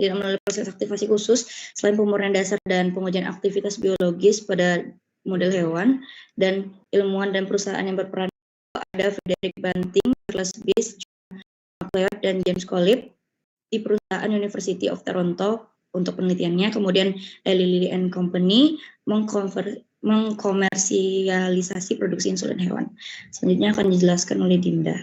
melalui proses aktivasi khusus selain pemurnian dasar dan pengujian aktivitas biologis pada model hewan, dan ilmuwan dan perusahaan yang berperan ada Frederick Banting, Charles Biss, John McLeod, dan James Collip di perusahaan University of Toronto untuk penelitiannya. Kemudian Eli Lilly and Company mengkomersialisasi produksi insulin hewan. Selanjutnya akan dijelaskan oleh Dinda.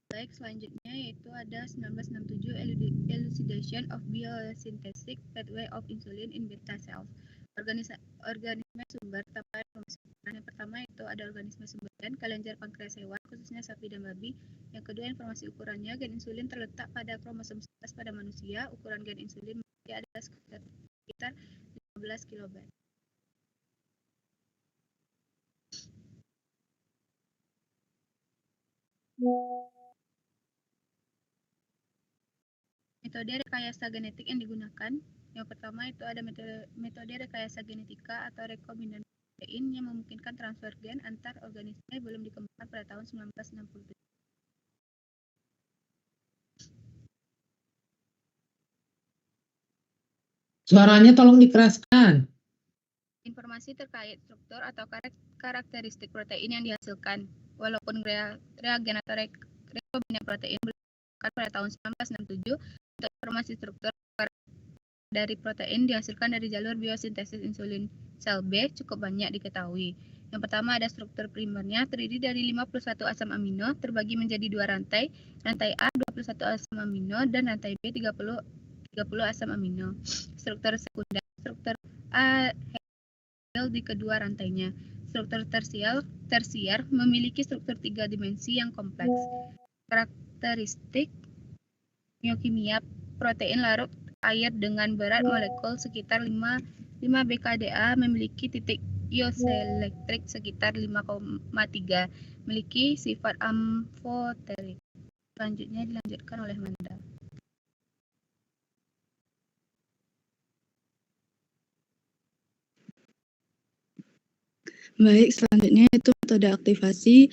Baik, selanjutnya yaitu ada 1967 Elucidation of Biosynthetic Pathway of Insulin in Beta Cells. Organisme sumber tambahan pemasukan. Yang pertama itu ada organisme sumber gen, kelenjar pankreas hewan, khususnya sapi dan babi. Yang kedua, informasi ukurannya, gen insulin terletak pada kromosom 11 pada manusia. Ukuran gen insulin ada sekitar 15 kB. Metode rekayasa genetik yang digunakan. Yang pertama itu ada metode rekayasa genetika atau rekombinasi protein yang memungkinkan transfer gen antar organisme belum dikembangkan pada tahun 1967. Suaranya tolong dikeraskan. Informasi terkait struktur atau karakteristik protein yang dihasilkan, walaupun reagen atau rekombinan protein belum dikembangkan pada tahun 1967, untuk informasi struktur dari protein dihasilkan dari jalur biosintesis insulin sel B cukup banyak diketahui. Yang pertama ada struktur primernya terdiri dari 51 asam amino terbagi menjadi dua rantai. Rantai A 21 asam amino dan rantai B 30 asam amino. Struktur sekunder, struktur A di kedua rantainya. Struktur tersier memiliki struktur 3 dimensi yang kompleks. Karakteristik biokimia protein larut air dengan berat molekul sekitar 5 bkda, memiliki titik ioseelektrik sekitar 5,3, memiliki sifat amfoterik. Selanjutnya dilanjutkan oleh Manda. Baik, selanjutnya itu metode aktivasi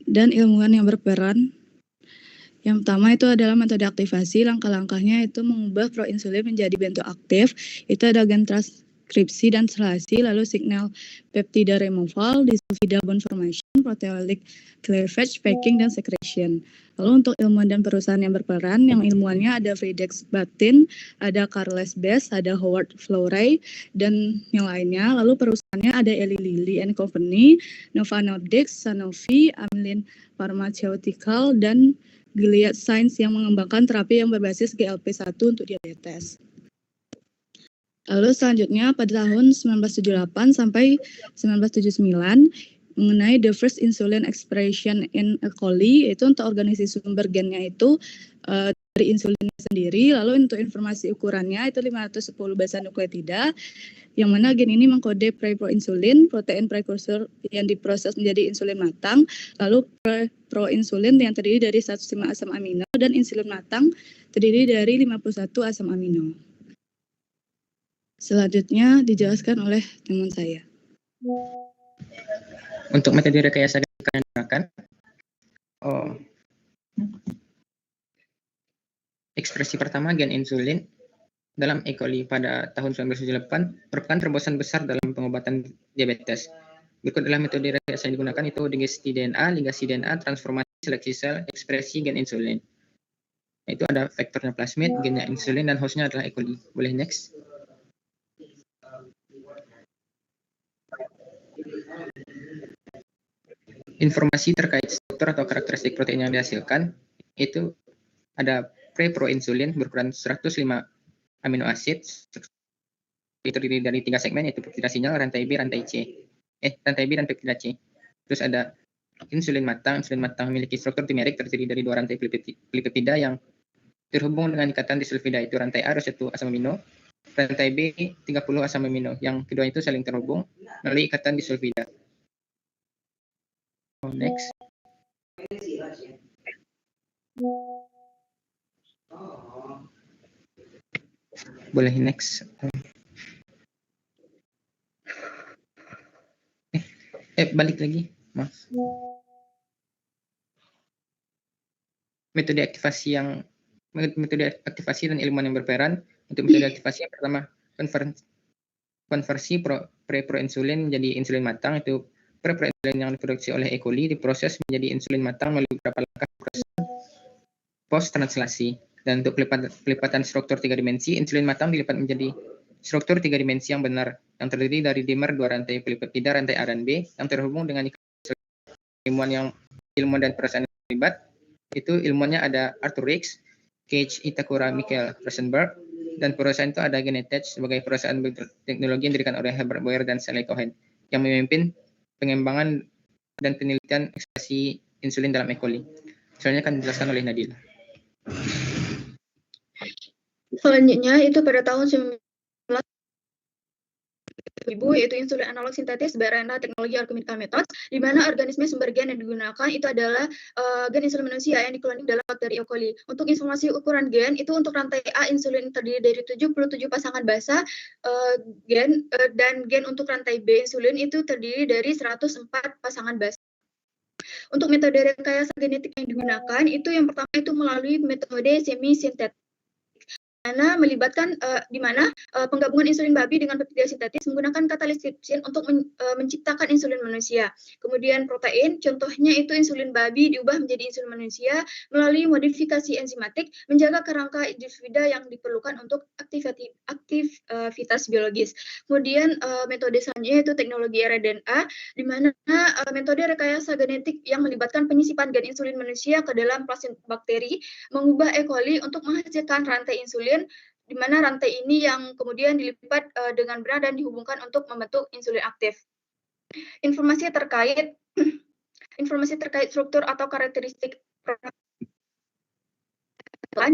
dan ilmuwan yang berperan. Yang pertama itu adalah metode aktivasi, langkah-langkahnya itu mengubah proinsulin menjadi bentuk aktif, itu ada gen transkripsi dan selasi, lalu signal peptida removal, disulfida bond formation, proteolytic cleavage, packing, dan secretion. Lalu untuk ilmuwan dan perusahaan yang berperan, yang ilmuwannya ada Frederick Banting, ada Charles Biss, ada Howard Florey, dan yang lainnya. Lalu perusahaannya ada Eli Lilly and Company, Novo Nordisk, Sanofi, Amylin Pharmaceutical, dan Gilead Sciences yang mengembangkan terapi yang berbasis GLP-1 untuk diabetes. Lalu selanjutnya pada tahun 1978 sampai 1979 mengenai the first insulin expression in E. coli, itu untuk organisasi sumber gennya itu dari insulinnya sendiri. Lalu untuk informasi ukurannya itu 510 basa nukleotida, yang mana gen ini mengkode preproinsulin, protein prekursor yang diproses menjadi insulin matang, lalu proinsulin yang terdiri dari 105 asam amino, dan insulin matang terdiri dari 51 asam amino. Selanjutnya dijelaskan oleh teman saya. Untuk metode rekayasa genetika yang digunakan, ekspresi pertama gen insulin dalam E. coli pada tahun 1978 merupakan terobosan besar dalam pengobatan diabetes. Berikut adalah metode rekayasa yang digunakan, itu digesti DNA, ligasi DNA, transformasi seleksi sel, ekspresi gen insulin. Itu ada vektornya plasmid, gennya insulin, dan hostnya adalah E. coli. Boleh next. Informasi terkait struktur atau karakteristik protein yang dihasilkan, itu ada preproinsulin berukuran 105 amino acid, itu terdiri dari 3 segmen, yaitu peptida sinyal, rantai B, rantai B dan peptida C. Terus ada insulin matang memiliki struktur dimerik terdiri dari 2 rantai polipeptida yang terhubung dengan ikatan disulfida, itu rantai A 21 asam amino, rantai B 30 asam amino, yang kedua itu saling terhubung melalui ikatan disulfida. Next. Boleh next. Balik lagi, Mas. Metode aktivasi yang metode aktivasi dan ilmuwan yang berperan. Untuk metode aktivasi yang pertama, konversi preproinsulin menjadi insulin matang. Itu preproinsulin yang diproduksi oleh E. coli diproses menjadi insulin matang melalui beberapa langkah proses post translasi. Dan untuk pelipatan struktur 3 dimensi, insulin matang dilipat menjadi struktur 3 dimensi yang benar, yang terdiri dari dimer 2 rantai pelipetida rantai A dan B yang terhubung dengan ilmuwan dan perasaan yang terlibat. Itu ilmuannya ada Arthur Rix, Keich Itakura, Michael Rosenberg, dan perusahaan itu ada Genentech sebagai perusahaan teknologi yang didirikan oleh Herbert Boyer dan Sally Cohen yang memimpin pengembangan dan penelitian ekspresi insulin dalam E. coli. Selanjutnya akan dijelaskan oleh Nadila. Selanjutnya itu pada tahun 1900 yaitu insulin analog sintetis berRNA teknologi alchemical methods, di mana organisme sumber gen yang digunakan itu adalah gen insulin manusia yang dikloning dalam bakteri E. coli. Untuk informasi ukuran gen itu untuk rantai A insulin terdiri dari 77 pasangan basa gen dan gen untuk rantai B insulin itu terdiri dari 104 pasangan basa. Untuk metode rekayasa genetik yang digunakan itu yang pertama itu melalui metode semi sintetik, di mana penggabungan insulin babi dengan peptida sintetis menggunakan katalis tripsin untuk menciptakan insulin manusia. Kemudian protein, contohnya itu insulin babi diubah menjadi insulin manusia melalui modifikasi enzimatik menjaga kerangka hidrofida yang diperlukan untuk aktivitas biologis. Kemudian metode selanjutnya itu teknologi rDNA, di mana metode rekayasa genetik yang melibatkan penyisipan gen insulin manusia ke dalam plasmid bakteri mengubah E. coli untuk menghasilkan rantai insulin, di mana rantai ini yang kemudian dilipat dengan benar dan dihubungkan untuk membentuk insulin aktif. Informasi terkait struktur atau karakteristik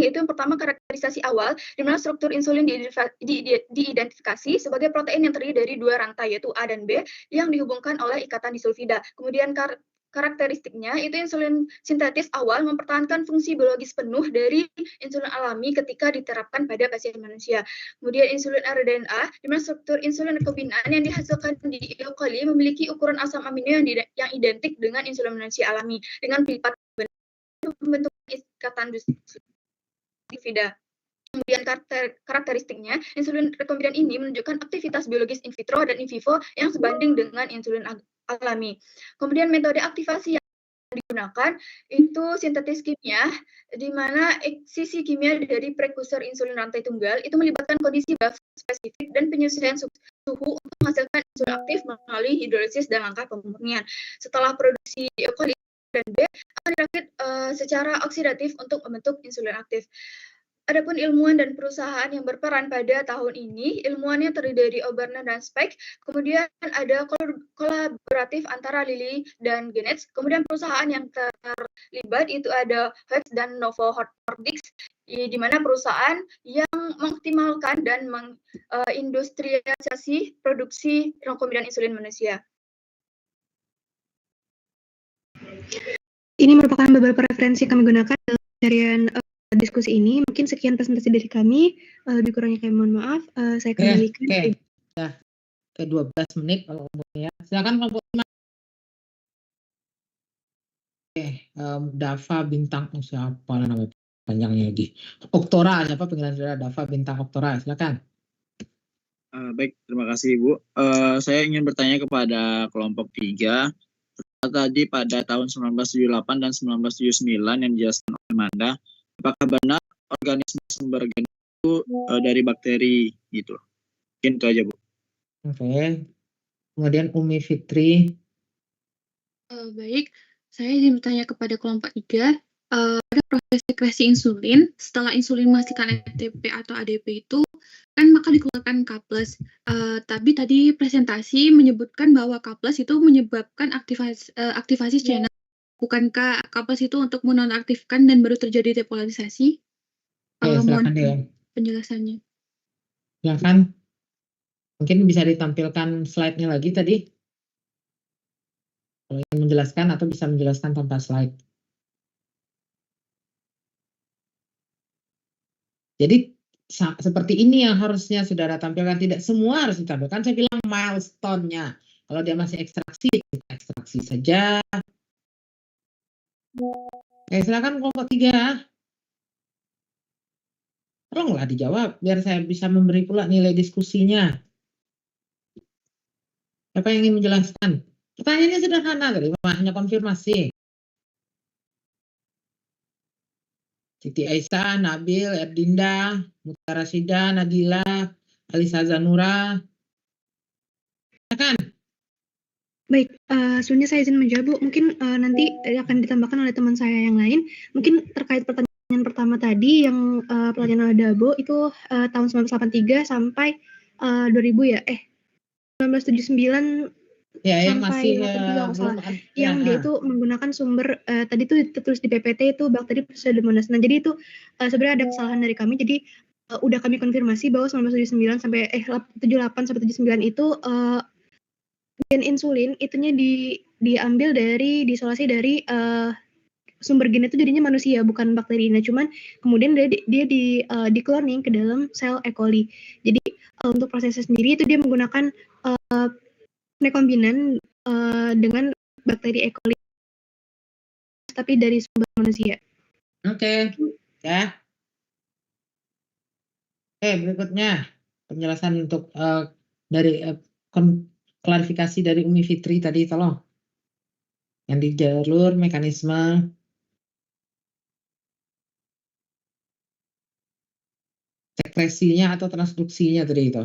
yaitu yang pertama karakterisasi awal, di mana struktur insulin diidentifikasi sebagai protein yang terdiri dari 2 rantai yaitu A dan B yang dihubungkan oleh ikatan disulfida. Kemudian karakteristiknya itu insulin sintetis awal mempertahankan fungsi biologis penuh dari insulin alami ketika diterapkan pada pasien manusia. Kemudian insulin rDNA, di mana struktur insulin rekombinan yang dihasilkan di E. coli memiliki ukuran asam amino yang identik dengan insulin manusia alami dengan pelipatan membentuk ikatan disulfida. Kemudian karakteristiknya, insulin rekombinan ini menunjukkan aktivitas biologis in vitro dan in vivo yang sebanding dengan insulin alami. Kemudian metode aktivasi yang digunakan itu sintetis kimia, di mana sisi kimia dari prekursor insulin rantai tunggal itu melibatkan kondisi spesifik dan penyesuaian suhu untuk menghasilkan insulin aktif melalui hidrolisis dan langkah pemurnian. Setelah produksi E. coli dan B akan dirakit secara oksidatif untuk membentuk insulin aktif. Adapun ilmuwan dan perusahaan yang berperan pada tahun ini, ilmuwannya terdiri dari Oberner dan Speck, kemudian ada kolaboratif antara Lilly dan Genentech, kemudian perusahaan yang terlibat itu ada Hoechst dan Novo Nordisk, di mana perusahaan yang mengoptimalkan dan mengindustrialisasi produksi rekombinan insulin manusia. Ini merupakan beberapa referensi yang kami gunakan dalam pencarian diskusi ini. Mungkin sekian presentasi dari kami. Lebih kurangnya kami mohon maaf. Saya kembalikan. Oke. Sudah ke 12 menit kalau ya. Silakan kelompok 5. Dava Bintang, siapa nama panjangnya lagi? Oktora, siapa panggilan saudara? Dava Bintang Oktora, silakan. Baik, terima kasih Ibu. Saya ingin bertanya kepada kelompok 3. Tadi pada tahun 1978 dan 1979 yang dijelaskan oleh Manda, apakah benar organisme sumber gen itu dari bakteri gitu? Mungkin itu aja, Bu. Oke. Kemudian Umi Fitri. Baik, saya ingin bertanya kepada kelompok 3. Pada proses sekresi insulin, setelah insulin menghasilkan ATP atau ADP itu, kan maka dikeluarkan K+. Tapi tadi presentasi menyebutkan bahwa K+ itu menyebabkan aktivasi channel. Bukankah K+ itu untuk menonaktifkan dan baru terjadi depolarisasi? Mohon penjelasannya. Silakan. Mungkin bisa ditampilkan slide-nya lagi tadi. Kalau ingin menjelaskan atau bisa menjelaskan tanpa slide. Jadi seperti ini yang harusnya saudara tampilkan. Tidak semua harus ditampilkan. Saya bilang milestone-nya. Kalau dia masih ekstraksi, kita ekstraksi saja. Silakan kelompok 3. Tolonglah dijawab biar saya bisa memberi pula nilai diskusinya. Siapa yang ingin menjelaskan? Pertanyaannya sederhana tadi, hanya konfirmasi. Siti Aisyah, Nabil, Erdinda, Mutara Rashida, Nabila, Alisa Zanura. Silakan. Baik, sebenarnya saya izin menjawab, Bu. Mungkin nanti akan ditambahkan oleh teman saya yang lain. Mungkin terkait pertanyaan pertama tadi yang pertanyaan oleh Dabo itu tahun 1983 sampai 2000 ya? 1979 Ya, yang sampai masih 83 kalau nggak salah. belum Yang dia itu menggunakan sumber tadi itu tertulis di PPT itu bakteri Pseudomonas. Nah, jadi itu sebenarnya ada kesalahan dari kami. Jadi udah kami konfirmasi bahwa 1979 sampai 78 sampai 79 itu gen insulin itunya diambil dari diisolasi dari sumber gen itu jadinya manusia bukan bakteri. Nah, cuman kemudian dia di cloning ke dalam sel E. coli. Jadi untuk prosesnya sendiri itu dia menggunakan rekombinan dengan bakteri E. coli tapi dari sumber manusia. Oke. Ya. Oke, berikutnya penjelasan untuk dari klarifikasi dari Umi Fitri tadi, tolong. Yang di jalur mekanisme sekresinya atau transduksinya tadi itu.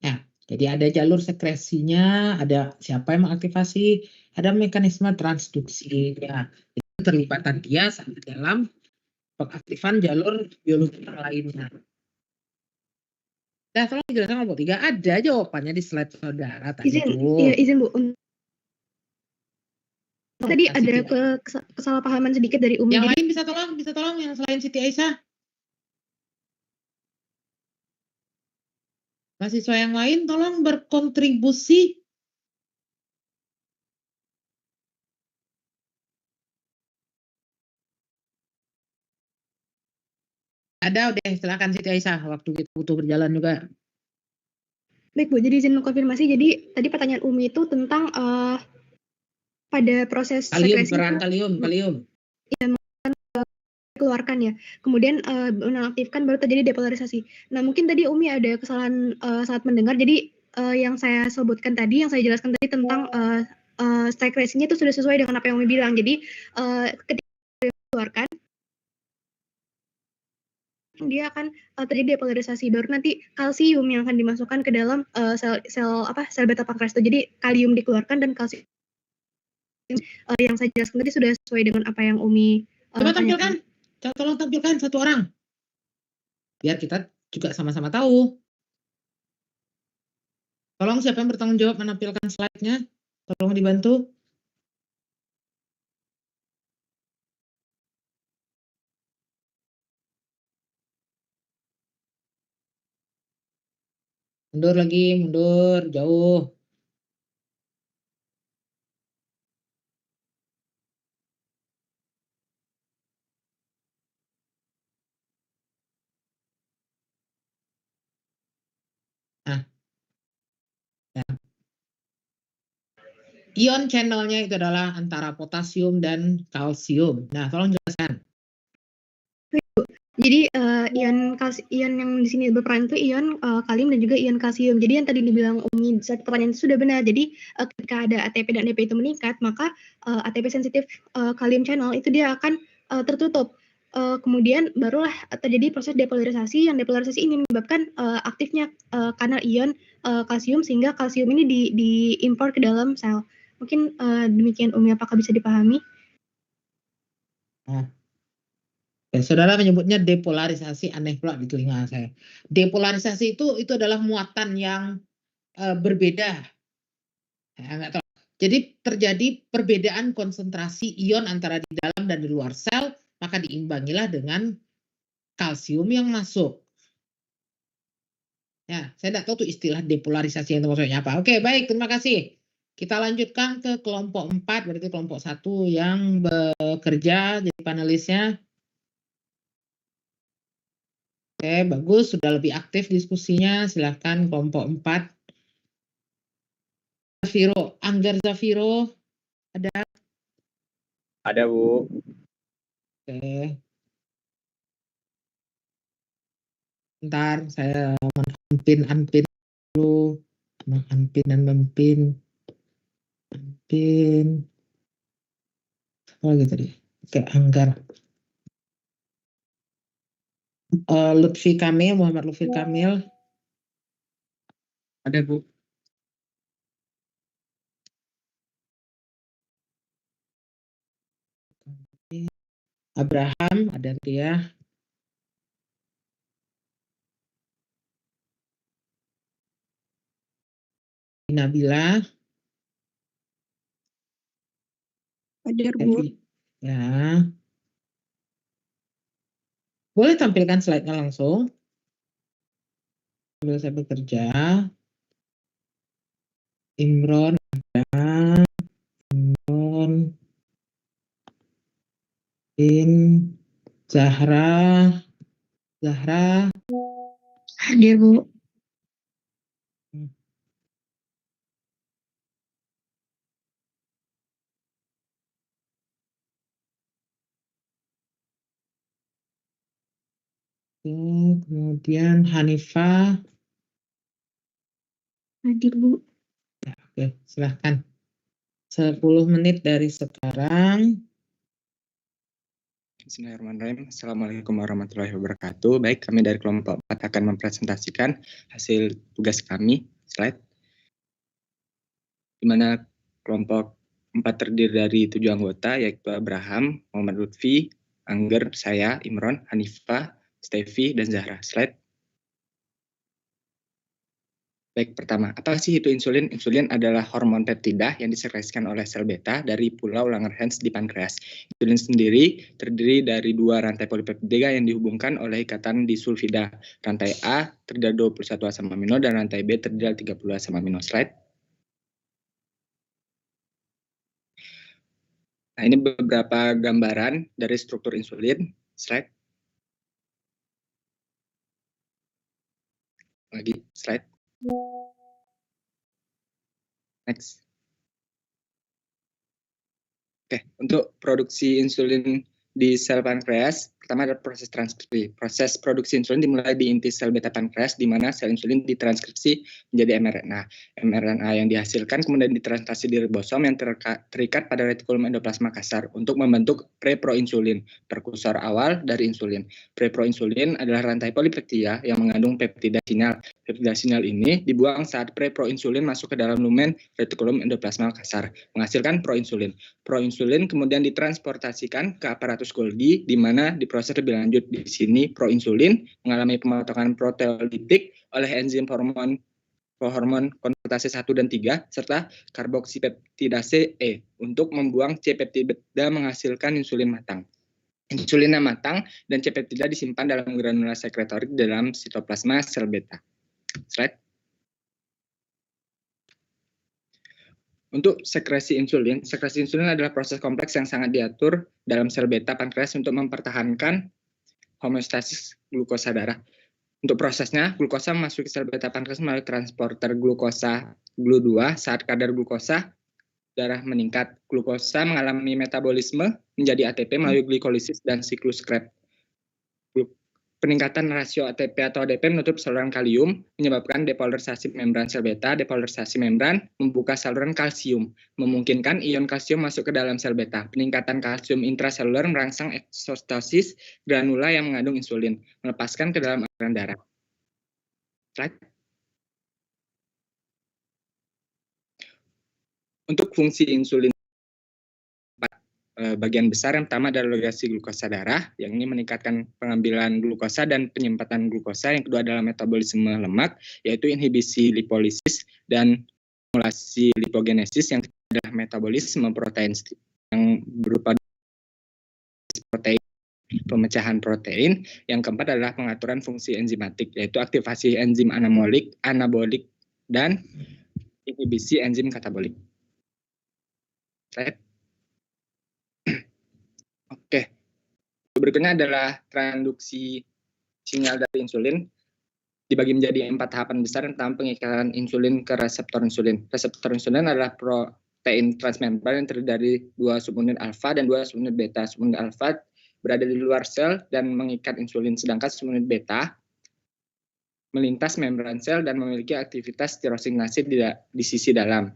Ya, jadi ada jalur sekresinya, ada siapa yang mengaktifasi, ada mekanisme transduksi. Ya, itu terlibatan dia dalam pengaktifan jalur biologi lainnya. Nah, tolong dijelaskan kelompok 3. Ada jawabannya di slide saudara tadi Izin, tuh. iya izin Bu. Tadi ada kesalahpahaman sedikit dari Umi. Yang lain bisa tolong yang selain Siti Aisyah. Mahasiswa yang lain tolong berkontribusi. Ada, udah silakan Siti Aisyah, waktu kita butuh berjalan juga. Baik Bu, jadi izin mengkonfirmasi. Jadi tadi pertanyaan Umi itu tentang pada proses Kalium, sekresi peran itu kalium. keluarkan ya. Kemudian menonaktifkan baru terjadi depolarisasi. Nah, mungkin tadi Umi ada kesalahan saat mendengar. Jadi yang saya sebutkan tadi, yang saya jelaskan tadi tentang sekresinya itu sudah sesuai dengan apa yang Umi bilang. Jadi ketika dikeluarkan dia akan terjadi depolarisasi, baru nanti kalsium yang akan dimasukkan ke dalam sel beta pankreas itu. Jadi kalium dikeluarkan dan kalsium yang saya jelaskan tadi sudah sesuai dengan apa yang Umi Coba tanyakan. tampilkan, tolong tampilkan satu orang, biar kita juga sama-sama tahu. Tolong siapa yang bertanggung jawab menampilkan slide-nya, tolong dibantu. Mundur lagi, mundur, jauh. Nah. Ya. Ion channelnya itu adalah antara potasium dan kalsium. Nah, tolong jelaskan. Jadi ion yang di sini berperan itu ion kalium dan juga ion kalsium. Jadi yang tadi dibilang Umi saat pertanyaan itu sudah benar. Jadi ketika ada ATP dan ADP itu meningkat, maka ATP sensitif kalium channel itu dia akan tertutup. Kemudian barulah terjadi proses depolarisasi. Yang depolarisasi ini menyebabkan aktifnya kanal ion kalsium sehingga kalsium ini diimpor ke dalam sel. Mungkin demikian Umi, apakah bisa dipahami? Nah. Dan saudara menyebutnya depolarisasi, aneh pula di telinga saya. Depolarisasi itu adalah muatan yang berbeda. Enggak tahu. Jadi terjadi perbedaan konsentrasi ion antara di dalam dan di luar sel, maka diimbangilah dengan kalsium yang masuk. Ya, saya tidak tahu tuh istilah depolarisasi yang maksudnya apa. Oke, baik, terima kasih. Kita lanjutkan ke kelompok 4, berarti kelompok 1 yang bekerja jadi panelisnya. Oke, bagus, sudah lebih aktif diskusinya. Silakan kelompok 4. Zafiro, Anggar Zafiro, ada? Ada, Bu. Oke. Ntar saya unpin dulu. Unpin dan mempin. Unpin. Oh gitu deh. Oke, Anggar. Lutfi Kamil, Muhammad Lutfi Kamil. Ada, Bu. Abraham, ada dia. Nabila. Hadir, Bu. Ya. Boleh tampilkan slide-nya langsung. Sambil saya bekerja. Imron ada. Imron. Zahra. Hadir, Bu. Kemudian Hanifah. Hadir, Bu. Oke, silahkan. 10 menit dari sekarang. Bismillahirrahmanirrahim. Assalamualaikum warahmatullahi wabarakatuh. Baik, kami dari kelompok 4 akan mempresentasikan hasil tugas kami. Slide. Di mana kelompok 4 terdiri dari 7 anggota, yaitu Abraham, Muhammad Lutfi, Angger, saya, Imron, Hanifah, Stevi, dan Zahra. Slide. Baik, pertama, apa sih itu insulin? Insulin adalah hormon peptida yang disekresikan oleh sel beta dari pulau Langerhans di pankreas. Insulin sendiri terdiri dari 2 rantai polipeptida yang dihubungkan oleh ikatan disulfida. Rantai A terdiri dari 21 asam amino dan rantai B terdiri dari 30 asam amino. Slide. Nah, ini beberapa gambaran dari struktur insulin. Slide. Lagi, slide. Next. Oke, untuk produksi insulin di sel pankreas, pertama adalah proses transkripsi. Proses produksi insulin dimulai di inti sel beta pankreas, di mana sel insulin ditranskripsi menjadi mRNA. mRNA yang dihasilkan kemudian ditranslatasi di ribosom yang terikat pada retikulum endoplasma kasar untuk membentuk preproinsulin, prekursor awal dari insulin. Preproinsulin adalah rantai polipeptida yang mengandung peptida sinyal. Peptida sinyal ini dibuang saat preproinsulin masuk ke dalam lumen retikulum endoplasma kasar, menghasilkan proinsulin. Proinsulin kemudian ditransportasikan ke aparatus Golgi, di mana diproses lebih lanjut. Di sini proinsulin mengalami pemotongan proteolitik oleh enzim hormon konvertase 1 dan 3 serta karboksipeptidase E untuk membuang C-peptida menghasilkan insulin matang. Insulinnya matang dan C-peptida disimpan dalam granula sekretorit dalam sitoplasma sel beta. Slide. Untuk sekresi insulin adalah proses kompleks yang sangat diatur dalam sel beta pankreas untuk mempertahankan homeostasis glukosa darah. Untuk prosesnya, glukosa memasuki sel beta pankreas melalui transporter glukosa GLU2. Saat kadar glukosa darah meningkat, glukosa mengalami metabolisme menjadi ATP melalui glikolisis dan siklus Krebs. Peningkatan rasio ATP atau ADP menutup saluran kalium, menyebabkan depolarisasi membran sel beta. Depolarisasi membran membuka saluran kalsium, memungkinkan ion kalsium masuk ke dalam sel beta. Peningkatan kalsium intraseluler merangsang eksostosis granula yang mengandung insulin, melepaskan ke dalam aliran darah. Slide. Untuk fungsi insulin, bagian besar yang pertama adalah regulasi glukosa darah, yang ini meningkatkan pengambilan glukosa dan penyempatan glukosa. Yang kedua adalah metabolisme lemak, yaitu inhibisi lipolisis dan stimulasi lipogenesis. Yang ketiga adalah metabolisme protein yang berupa protein, pemecahan protein. Yang keempat adalah pengaturan fungsi enzimatik, yaitu aktivasi enzim anabolik dan inhibisi enzim katabolik. Slide. Oke, berikutnya adalah transduksi sinyal dari insulin. Dibagi menjadi 4 tahapan besar tentang pengikatan insulin ke reseptor insulin. Reseptor insulin adalah protein transmembran yang terdiri dari 2 subunit alfa dan 2 subunit beta. Subunit alfa berada di luar sel dan mengikat insulin, sedangkan subunit beta melintas membran sel dan memiliki aktivitas tirosinase di sisi dalam.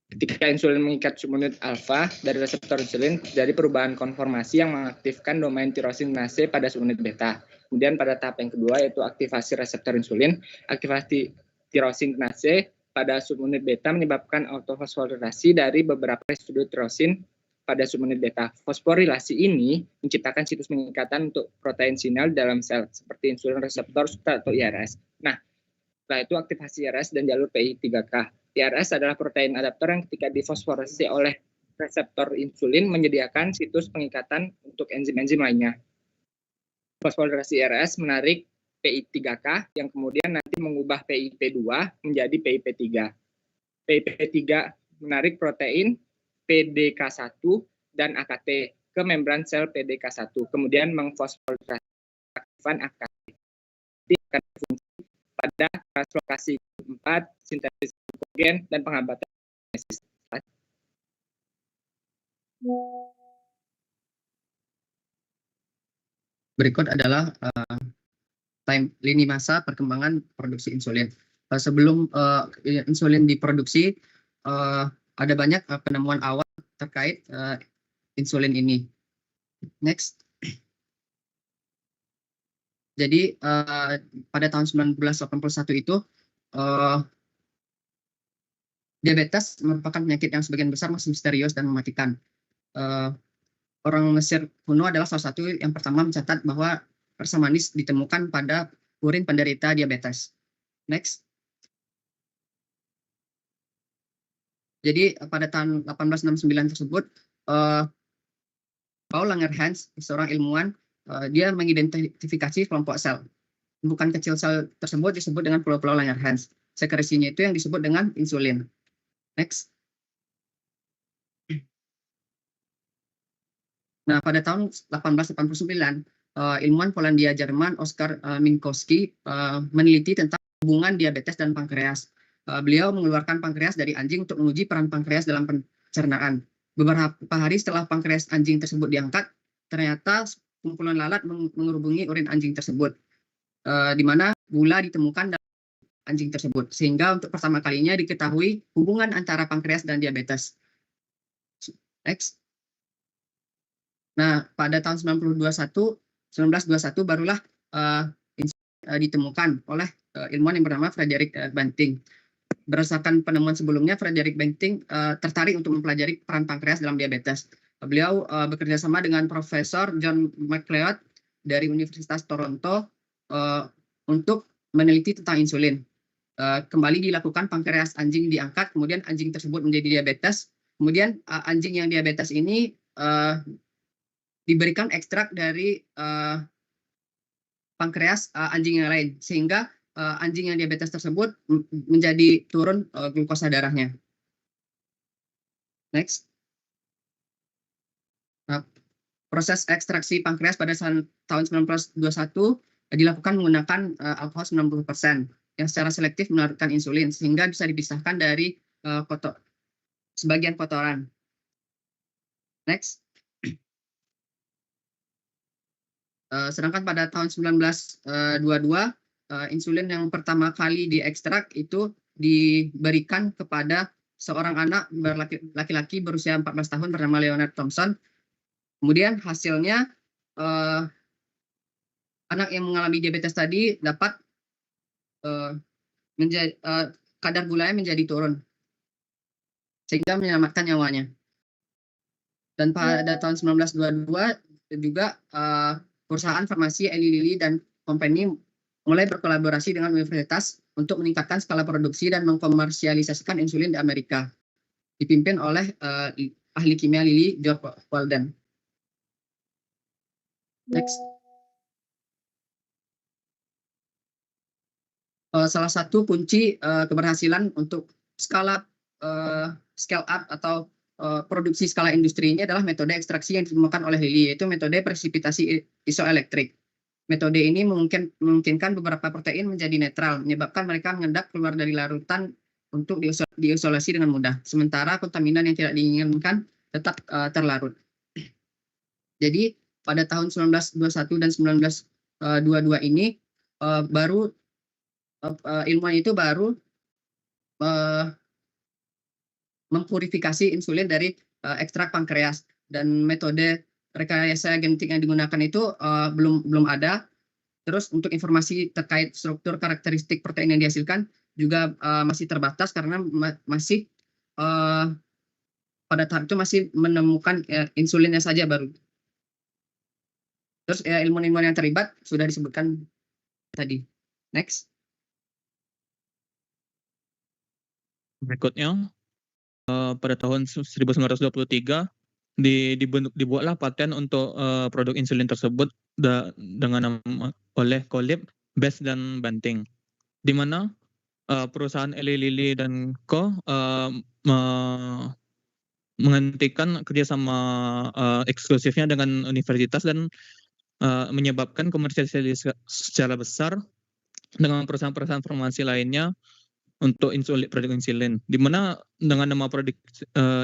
Ketika insulin mengikat subunit alfa dari reseptor insulin, terjadi perubahan konformasi yang mengaktifkan domain tirosinase pada subunit beta. Kemudian pada tahap yang kedua yaitu aktivasi reseptor insulin, aktivasi tirosinase pada subunit beta menyebabkan autofosforilasi dari beberapa residu tirosin pada subunit beta. Fosforilasi ini menciptakan situs pengikatan untuk protein sinyal dalam sel seperti insulin reseptor atau IRS. Nah, setelah itu aktivasi IRS dan jalur PI3K. IRS adalah protein adaptor yang ketika difosforilasi oleh reseptor insulin menyediakan situs pengikatan untuk enzim-enzim lainnya. Fosforilasi IRS menarik PI3K yang kemudian nanti mengubah PIP2 menjadi PIP3. PIP3 menarik protein PDK1 dan AKT ke membran sel PDK1, kemudian mengfosforilasi aktifan AKT. Ini akan berfungsi pada translokasi 4, sintesis glukogen, dan penghambatan kinesis. Berikut adalah lini masa perkembangan produksi insulin. Sebelum insulin diproduksi, ada banyak penemuan awal terkait insulin ini. Next. Jadi pada tahun 1981 itu diabetes merupakan penyakit yang sebagian besar masih misterius dan mematikan. Orang Mesir kuno adalah salah satu yang pertama mencatat bahwa rasa manis ditemukan pada urin penderita diabetes. Next. Jadi pada tahun 1869 tersebut, Paul Langerhans, seorang ilmuwan, dia mengidentifikasi kelompok sel. Bukan kecil sel tersebut disebut dengan pulau-pulau Langerhans. Sekresinya itu yang disebut dengan insulin. Next. Nah, pada tahun 1889, ilmuwan Polandia Jerman Oskar Minkowski meneliti tentang hubungan diabetes dan pankreas. Beliau mengeluarkan pankreas dari anjing untuk menguji peran pankreas dalam pencernaan. Beberapa hari setelah pankreas anjing tersebut diangkat, ternyata kumpulan lalat mengerubungi urin anjing tersebut, di mana gula ditemukan dalam anjing tersebut. Sehingga untuk pertama kalinya diketahui hubungan antara pankreas dan diabetes. Next. Nah, pada tahun 1921 barulah ditemukan oleh ilmuwan yang bernama Frederick Banting. Berdasarkan penemuan sebelumnya, Frederick Banting tertarik untuk mempelajari peran pankreas dalam diabetes. Beliau bekerja sama dengan Profesor John McLeod dari Universitas Toronto untuk meneliti tentang insulin. Kembali dilakukan pankreas anjing diangkat, kemudian anjing tersebut menjadi diabetes. Kemudian anjing yang diabetes ini diberikan ekstrak dari pankreas anjing yang lain, sehingga anjing yang diabetes tersebut menjadi turun glukosa darahnya. Next. Proses ekstraksi pankreas pada tahun 1921 dilakukan menggunakan alkohol 90% yang secara selektif melarutkan insulin, sehingga bisa dipisahkan dari sebagian kotoran. Next. Sedangkan pada tahun 1922, insulin yang pertama kali diekstrak itu diberikan kepada seorang anak laki-laki berusia 14 tahun bernama Leonard Thompson. Kemudian hasilnya anak yang mengalami diabetes tadi dapat kadar gulanya menjadi turun, sehingga menyelamatkan nyawanya. Dan pada tahun 1922 juga perusahaan farmasi Eli Lilly dan Company mulai berkolaborasi dengan universitas untuk meningkatkan skala produksi dan mengkomersialisasikan insulin di Amerika, dipimpin oleh ahli kimia Lilly George Walden. Next. Salah satu kunci keberhasilan untuk scale up atau produksi skala industri ini adalah metode ekstraksi yang ditemukan oleh Lilly, yaitu metode presipitasi isoelektrik. Metode ini memungkinkan beberapa protein menjadi netral, menyebabkan mereka mengendap keluar dari larutan untuk diisolasi dengan mudah, sementara kontaminan yang tidak diinginkan tetap terlarut. Jadi pada tahun 1921 dan 1922 ini baru ilmuwan itu baru mempurifikasi insulin dari ekstrak pankreas, dan metode rekayasa genetik yang digunakan itu belum ada. Terus untuk informasi terkait struktur karakteristik protein yang dihasilkan juga masih terbatas karena masih pada tahap itu masih menemukan insulinnya saja baru. Terus ilmuwan-ilmuwan yang terlibat sudah disebutkan tadi. Next. Berikutnya, pada tahun 1923 dibuatlah paten untuk produk insulin tersebut dengan nama oleh Collip, Best dan Banting, di mana perusahaan Eli Lilly dan Co. Menghentikan kerjasama eksklusifnya dengan universitas dan menyebabkan komersialisasi secara besar dengan perusahaan-perusahaan farmasi lainnya untuk produk insulin, di mana dengan nama produk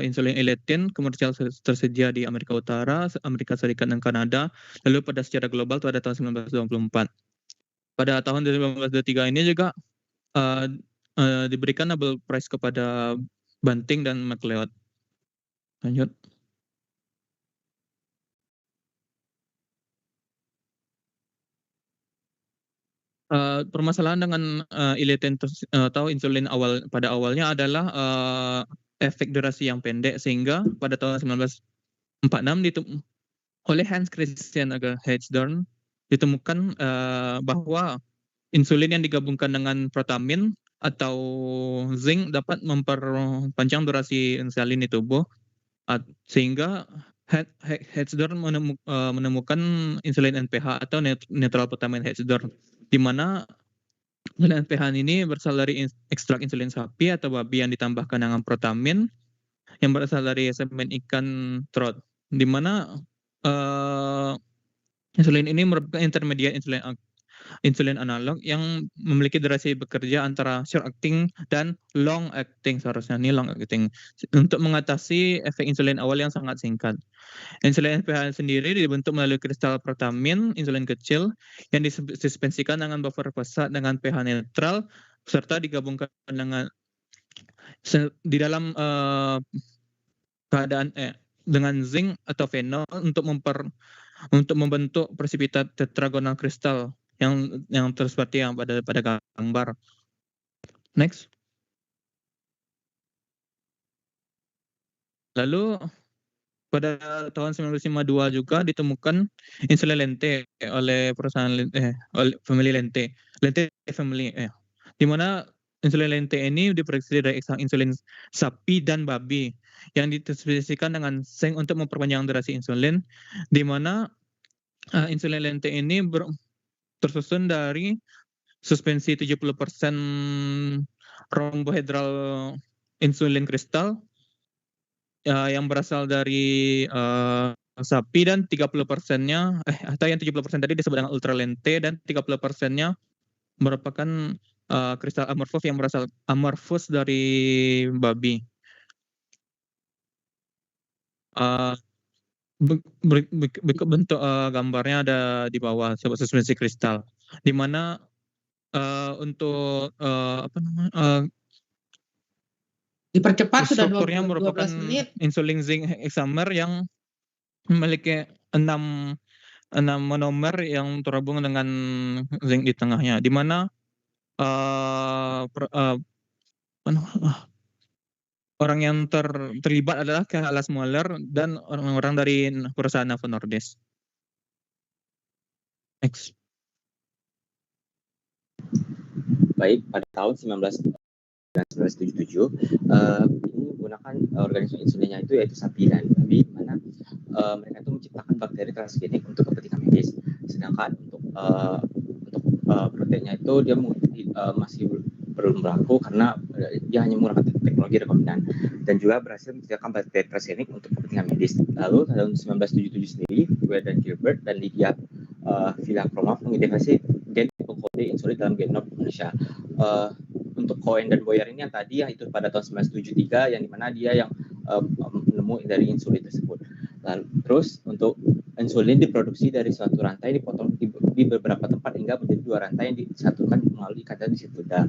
insulin Elatin komersial tersedia di Amerika Utara, Amerika Serikat dan Kanada, lalu pada secara global pada tahun 1924. Pada tahun 1923 ini juga diberikan Nobel Prize kepada Banting dan MacLeod. Lanjut. Permasalahan dengan Elatin atau insulin pada awalnya adalah efek durasi yang pendek, sehingga pada tahun 1946 oleh Hans Christian Hagedorn ditemukan bahwa insulin yang digabungkan dengan protamin atau zinc dapat memperpanjang durasi insulin di tubuh, sehingga Hagedorn menemukan insulin NPH atau neutral protamin Hagedorn, di mana NPH ini berasal dari ekstrak insulin sapi atau babi yang ditambahkan dengan protamin yang berasal dari semen ikan trout, di mana insulin ini merupakan intermediate insulin analog yang memiliki durasi bekerja antara short acting dan long acting, seharusnya ini long acting, untuk mengatasi efek insulin awal yang sangat singkat. Insulin NPH sendiri dibentuk melalui kristal protamin insulin kecil yang dissuspensikan dengan buffer pesat dengan pH netral serta digabungkan dengan di dalam keadaan dengan zinc atau fenol untuk membentuk presipitat tetragonal kristal yang seperti yang pada gambar. Next. Lalu pada tahun 1952 juga ditemukan insulin Lente oleh perusahaan oleh family Lente family, di mana insulin Lente ini diproduksi dari ekstrak insulin sapi dan babi yang dispesifikasikan dengan zinc untuk memperpanjang durasi insulin, di mana insulin Lente ini tersusun dari suspensi 70% rhombohedral insulin kristal yang berasal dari sapi, dan 30%-nya atau yang 70% tadi disebut dengan ultra lente, dan 30%-nya merupakan kristal amorphous yang berasal dari babi. Bentuk gambarnya ada di bawah, suspensi kristal, di mana untuk dipercepat sudah strukturnya 12 merupakan menit. insulin zinc hexamer yang memiliki 6 monomer yang terhubung dengan zinc di tengahnya, di mana orang yang terlibat adalah Alas Moller dan orang-orang dari perusahaan Novo Nordisk. Next. Baik, pada tahun 1977 ini menggunakan organisme insulinnya itu yaitu sapi dan babi, di mana mereka itu menciptakan bakteri transgenik untuk kepentingan medis, sedangkan untuk proteinnya itu dia masih belum berlaku karena dia hanya menggunakan teknologi rekombinan, dan juga berhasil menciptakan bakteri transgenik untuk kepentingan medis. Lalu tahun 1977 sendiri, Weir dan Gilbert dan Lydia Villa-Kromov mengidentifikasi gen kode insulin dalam genom manusia. Untuk Cohen dan Boyer ini yang tadi itu pada tahun 1973, yang dimana dia yang menemu dari insulin tersebut. Lalu terus untuk insulin diproduksi dari suatu rantai dipotong di beberapa tempat hingga menjadi 2 rantai yang disatukan melalui ikatan disiplida.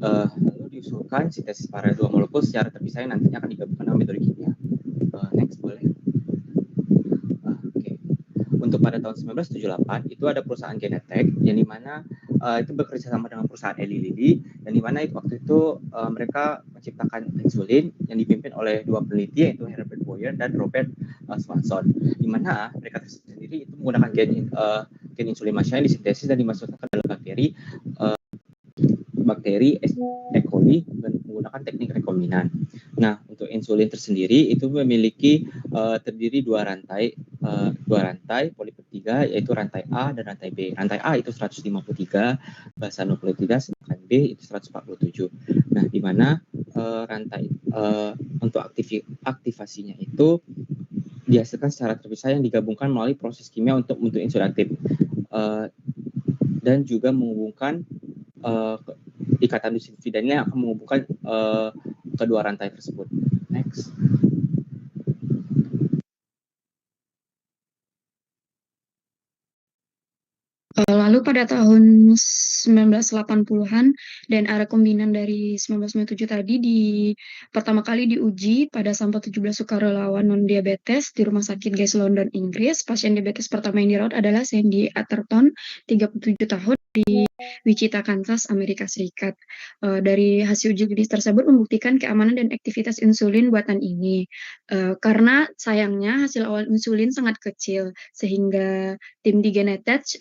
Lalu diusulkan sintesis para 2 molekul secara terpisah yang nantinya akan digabungkan dengan metode kimia. Next boleh. Oke. Untuk pada tahun 1978 itu ada perusahaan Genentech yang dimana itu bekerja sama dengan perusahaan Eli Lilly dan dimana waktu itu mereka menciptakan insulin yang dipimpin oleh 2 peneliti yaitu Herbert Boyer dan Robert Swanson, di mana mereka sendiri itu menggunakan gen insulin manusia yang disintesis dan dimasukkan ke dalam bakteri E. coli dan menggunakan teknik rekombinan. Nah, untuk insulin tersendiri itu memiliki terdiri 2 rantai polipeptida yaitu rantai A dan rantai B. Rantai A itu 153 basa nukleotida sedangkan B itu 147. Nah, di mana rantai untuk aktivasinya itu dihasilkan secara terpisah yang digabungkan melalui proses kimia untuk insulin aktif dan juga menghubungkan ikatan disiplida ini akan menghubungkan kedua rantai tersebut. Next. Lalu pada tahun 1980-an dan rekombinan dari 1997 tadi pertama kali diuji pada sampel 17 sukarelawan non-diabetes di Rumah Sakit Guy's London, Inggris. Pasien diabetes pertama yang dirawat adalah Sandy Atherton, 37 tahun, di Wichita, Kansas, Amerika Serikat. Dari hasil uji klinis tersebut membuktikan keamanan dan aktivitas insulin buatan ini. Karena sayangnya hasil awal insulin sangat kecil, sehingga tim di Genentech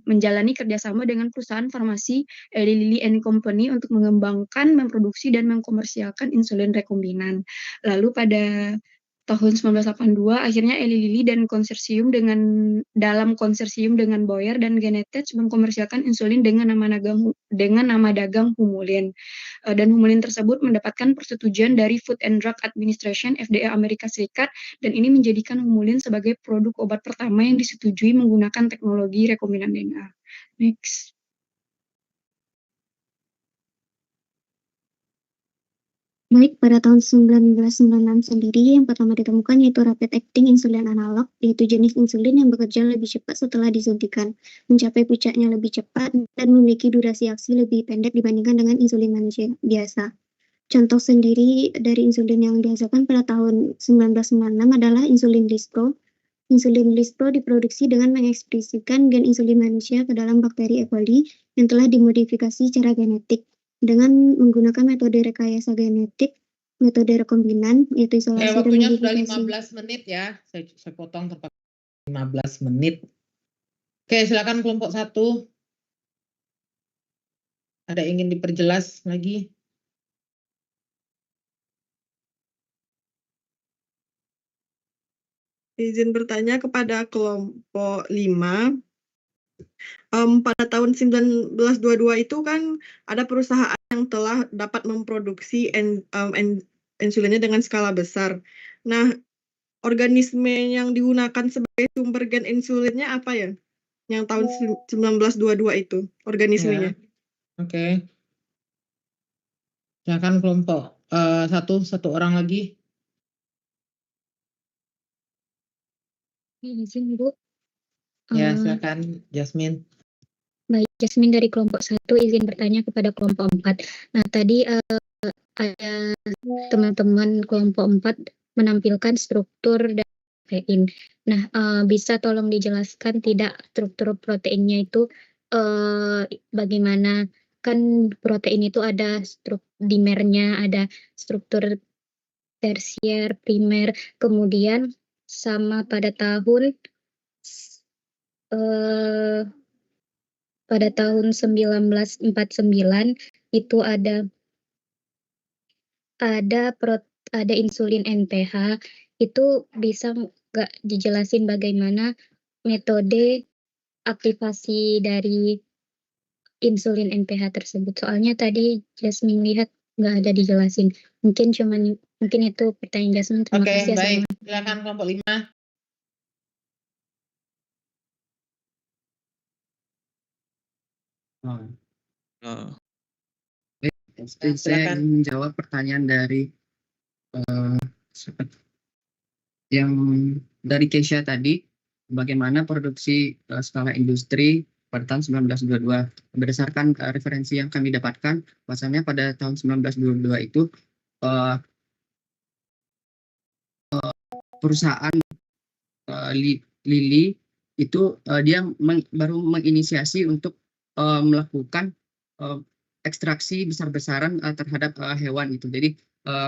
menjalani kerjasama dengan perusahaan farmasi Eli Lilly and Company untuk mengembangkan, memproduksi, dan mengkomersialkan insulin rekombinan. Lalu pada tahun 1982 akhirnya Eli Lilly dan dalam konsorsium dengan Boyer dan Genentech mengkomersialkan insulin dengan nama dagang Humulin. Dan Humulin tersebut mendapatkan persetujuan dari Food and Drug Administration FDA Amerika Serikat dan ini menjadikan Humulin sebagai produk obat pertama yang disetujui menggunakan teknologi rekombinan DNA. Next. Baik, pada tahun 1996 sendiri yang pertama ditemukan yaitu rapid acting insulin analog, yaitu jenis insulin yang bekerja lebih cepat setelah disuntikan, mencapai puncaknya lebih cepat dan memiliki durasi aksi lebih pendek dibandingkan dengan insulin manusia biasa. Contoh sendiri dari insulin yang dihasilkan pada tahun 1996 adalah insulin Lispro. Insulin Lispro diproduksi dengan mengekspresikan gen insulin manusia ke dalam bakteri E. coli yang telah dimodifikasi secara genetik dengan menggunakan metode rekayasa genetik, metode rekombinan, yaitu isolasi dan waktunya sudah modifikasi. 15 menit ya. Saya potong tepat 15 menit. Oke, silakan kelompok 1. Ada yang ingin diperjelas lagi? Izin bertanya kepada kelompok 5. Pada tahun 1922 itu kan ada perusahaan yang telah dapat memproduksi insulinnya dengan skala besar. Nah, organisme yang digunakan sebagai sumber gen insulinnya apa ya? Yang tahun 1922 itu, organismenya. Ya. Oke. Silakan kelompok satu orang lagi. Izin, Bu. Ya, silakan Jasmine. Baik, Jasmine dari kelompok 1 izin bertanya kepada kelompok 4. Nah, tadi ada teman-teman kelompok 4 menampilkan struktur dan protein. Nah, bisa tolong dijelaskan tidak struktur proteinnya itu bagaimana? Kan protein itu ada dimernya, ada struktur tersier, primer, kemudian sama pada tahun 1949 itu ada insulin NPH. Itu bisa nggak dijelasin bagaimana metode aktivasi dari insulin NPH tersebut? Soalnya tadi Jasmine lihat nggak ada dijelasin. Mungkin itu pertanyaan Jasmine. Terima kasih. Oke, baik. Silakan kelompok 5. Saya ingin menjawab pertanyaan dari yang dari Keisha tadi. bagaimana produksi skala industri pada tahun 1922. Berdasarkan referensi yang kami dapatkan, bahwasanya pada tahun 1922 itu perusahaan Lilly itu dia baru menginisiasi untuk melakukan ekstraksi besar-besaran terhadap hewan itu. Jadi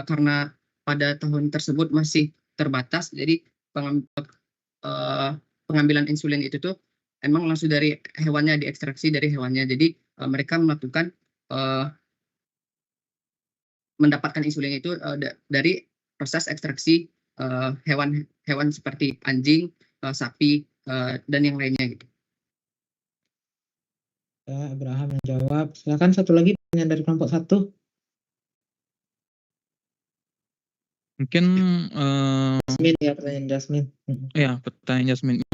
karena pada tahun tersebut masih terbatas, jadi pengambilan insulin itu tuh emang langsung dari hewannya, diekstraksi dari hewannya. Jadi mereka melakukan mendapatkan insulin itu dari proses ekstraksi hewan seperti anjing, sapi, dan yang lainnya gitu. Ya, Abraham yang jawab. Silakan satu lagi pertanyaan dari kelompok 1. Mungkin Jasmine ya, pertanyaan Jasmine. ya, pertanyaan Jasmine.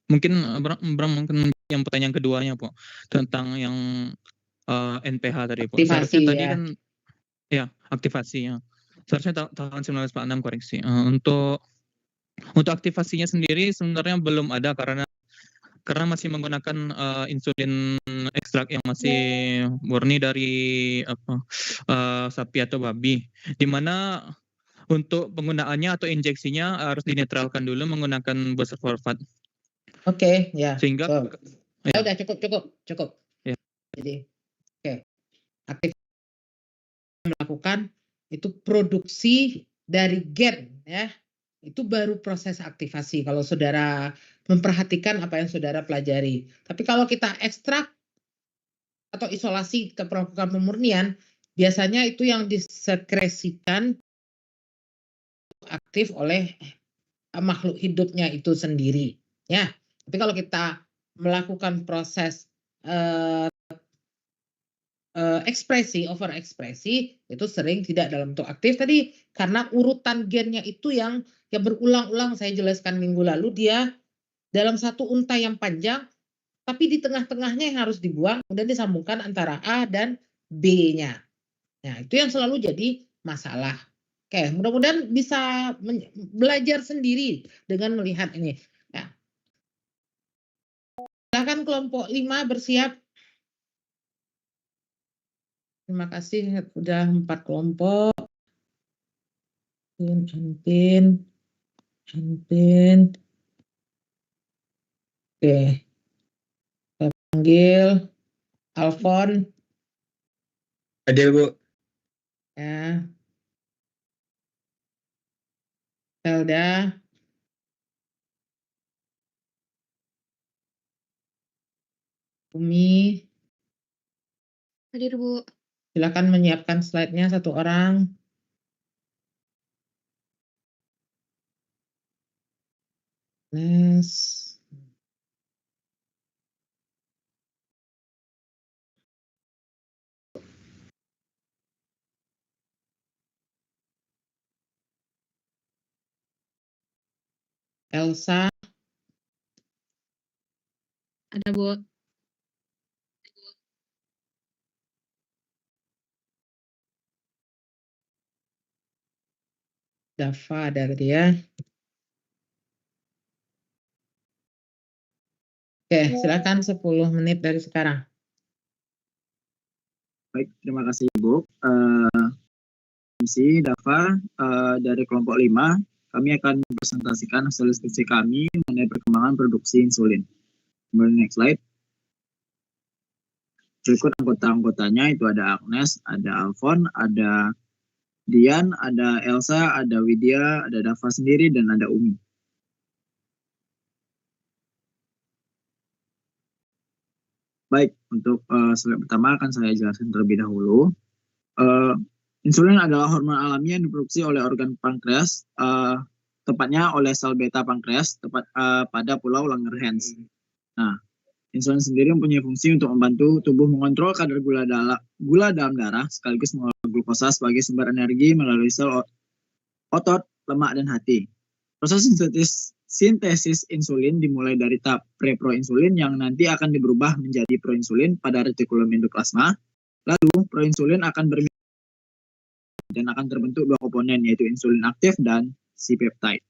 Mungkin Bram mungkin yang pertanyaan keduanya, Po, tentang yang NPH tadi, Po. Aktivasi, Seharusnya tadi ya. kan ya, aktivasi ya. Seharusnya tahun 1946 koreksi. Untuk aktivasinya sendiri sebenarnya belum ada karena masih menggunakan insulin ekstrak yang masih murni dari sapi atau babi, di mana untuk penggunaannya atau injeksinya harus dinetralkan dulu menggunakan booster fosfat. Oke, ya. Sehingga ya udah cukup. Ya. Jadi aktif melakukan itu produksi dari gen ya. Itu baru proses aktivasi kalau saudara memperhatikan apa yang saudara pelajari. Tapi kalau kita ekstrak atau isolasi, kita melakukan pemurnian, biasanya itu yang disekresikan aktif oleh makhluk hidupnya itu sendiri. Ya. Tapi kalau kita melakukan proses ekspresi, overekspresi, itu sering tidak dalam bentuk aktif tadi karena urutan gennya itu yang berulang-ulang saya jelaskan minggu lalu, dia dalam satu untai yang panjang, tapi di tengah-tengahnya yang harus dibuang, kemudian disambungkan antara A dan B-nya. Nah, itu yang selalu jadi masalah. Oke, mudah-mudahan bisa belajar sendiri dengan melihat ini. Ya. Silakan kelompok 5 bersiap. Terima kasih, sudah 4 kelompok. Anpin. Oke. Saya panggil Alfon. Hadir, Bu. Ya. Elda. Umi. Hadir, Bu. Silakan menyiapkan slide-nya satu orang. Nes. Elsa. Ada, Bu. Dava ada tadi ya. Oke, silakan 10 menit dari sekarang. Baik, terima kasih Ibu. Misi Dava dari kelompok 5, kami akan mempresentasikan hasil diskusi kami mengenai perkembangan produksi insulin. Kemudian next slide. Berikut anggota-anggotanya itu ada Agnes, ada Alfon, ada Dian, ada Elsa, ada Widya, ada Dava sendiri, dan ada Umi. Baik, untuk slide pertama akan saya jelaskan terlebih dahulu. Insulin adalah hormon alami yang diproduksi oleh organ pankreas, tepatnya oleh sel beta pankreas pada pulau Langerhans. Nah, insulin sendiri mempunyai fungsi untuk membantu tubuh mengontrol kadar gula dalam darah sekaligus mengolah glukosa sebagai sumber energi melalui sel otot, lemak, dan hati. Proses sintesis insulin dimulai dari tahap preproinsulin yang nanti akan berubah menjadi proinsulin pada retikulum endoplasma. Lalu proinsulin akan dan akan terbentuk 2 komponen, yaitu insulin aktif dan C-peptide.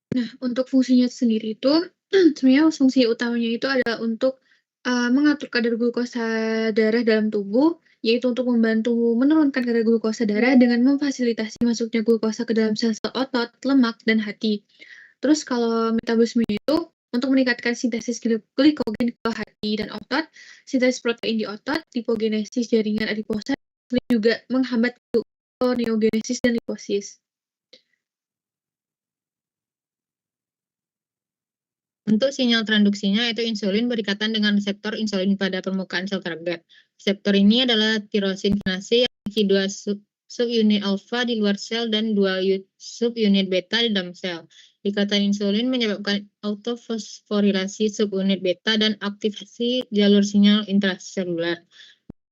Nah, untuk fungsinya sendiri itu sebenarnya fungsi utamanya itu adalah untuk mengatur kadar glukosa darah dalam tubuh, yaitu untuk membantu menurunkan kadar glukosa darah dengan memfasilitasi masuknya glukosa ke dalam sel-sel otot, lemak, dan hati. Terus kalau metabolisme itu untuk meningkatkan sintesis glikogen ke hati dan otot, sintesis protein di otot, lipogenesis jaringan adiposa, dan juga menghambat gluconeogenesis dan liposis. Untuk sinyal transduksinya itu insulin berikatan dengan reseptor insulin pada permukaan sel target. Reseptor ini adalah tirosin kinase yang memiliki 2 subunit alfa di luar sel dan 2 subunit beta di dalam sel. Ikatan insulin menyebabkan autofosforilasi subunit beta dan aktivasi jalur sinyal intraseluler.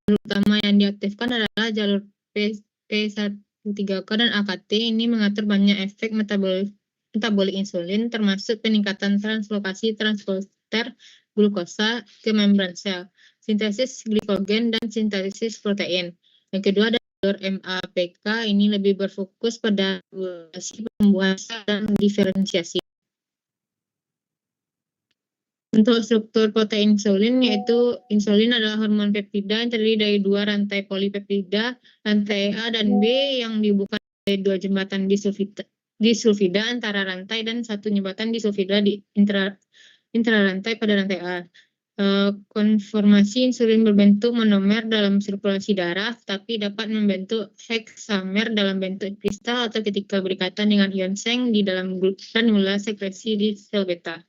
Jalur utama yang diaktifkan adalah jalur P13K dan AKT. Ini mengatur banyak efek metabolik insulin, termasuk peningkatan translokasi transporter glukosa ke membran sel, sintesis glikogen, dan sintesis protein. Yang kedua adalah jalur MAPK, ini lebih berfokus pada regulasi pertumbuhan sel dan diferensiasi. Untuk struktur protein insulin, yaitu insulin adalah hormon peptida yang terdiri dari 2 rantai polipeptida, rantai A dan B yang dihubungkan oleh 2 jembatan disulfida antara rantai dan 1 jembatan disulfida di intrarantai pada rantai A. Konformasi insulin berbentuk monomer dalam sirkulasi darah, tapi dapat membentuk heksamer dalam bentuk kristal atau ketika berikatan dengan ion seng di dalam granula sekresi di sel beta.